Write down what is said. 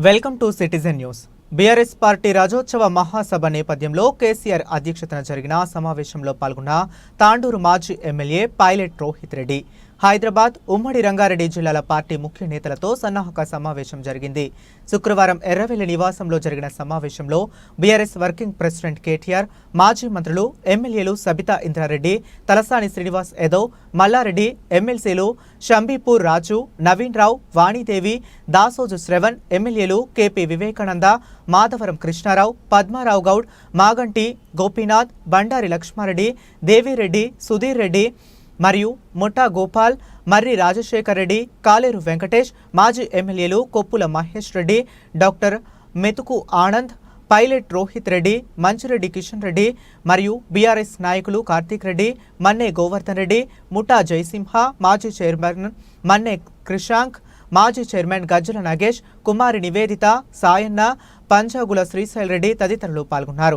Welcome to citizen news. BRS party రాజోత్సవ మహాసభ నేపథ్యంలో కేసీఆర్ అధ్యక్షతన జరిగిన సమావేశంలో పాల్గొన్న తాండూరు మాజీ ఎమ్మెల్యే పైలట్ రోహిత్ రెడ్డి హైదరాబాద్ ఉమ్మడి రంగారెడ్డి జిల్లాల పార్టీ ముఖ్య నేతలతో సన్నాహక సమావేశం జరిగింది. శుక్రవారం ఎర్రవెల్లి నివాసంలో జరిగిన సమావేశంలో బీఆర్ఎస్ వర్కింగ్ ప్రెసిడెంట్ కేటీఆర్, మాజీ మంత్రులు, ఎమ్మెల్యేలు సబితా ఇంద్రారెడ్డి, తలసాని శ్రీనివాస్ యాదవ్, మల్లారెడ్డి, ఎమ్మెల్సీలు షంబీపూర్ రాజు, నవీన్ రావు, వాణీదేవి, దాసోజు శ్రవణ్, ఎమ్మెల్యేలు కేపీ వివేకానంద, మాధవరం కృష్ణారావు, పద్మారావు గౌడ్, మాగంటి గోపీనాథ్, బండారి లక్ష్మారెడ్డి, దేవిరెడ్డి, సుధీర్ రెడ్డి మరియు ముఠా గోపాల్, మర్రి రాజశేఖర్ రెడ్డి, కాలేరు వెంకటేష్, మాజీ ఎమ్మెల్యేలు కొప్పుల మహేష్ రెడ్డి, డాక్టర్ మెతుకు ఆనంద్, పైలట్ రోహిత్ రెడ్డి, మంచిరెడ్డి కిషన్ రెడ్డి మరియు బీఆర్ఎస్ నాయకులు కార్తీక్ రెడ్డి, మన్నే గోవర్ధన్ రెడ్డి, ముఠా జయసింహ, మాజీ చైర్మన్ మన్నే క్రిషాంక్, మాజీ చైర్మన్ గజ్జల నాగేష్, కుమారి నివేదిత, సాయన్న, పంజాగుల శ్రీశైల్ రెడ్డి తదితరులు పాల్గొన్నారు.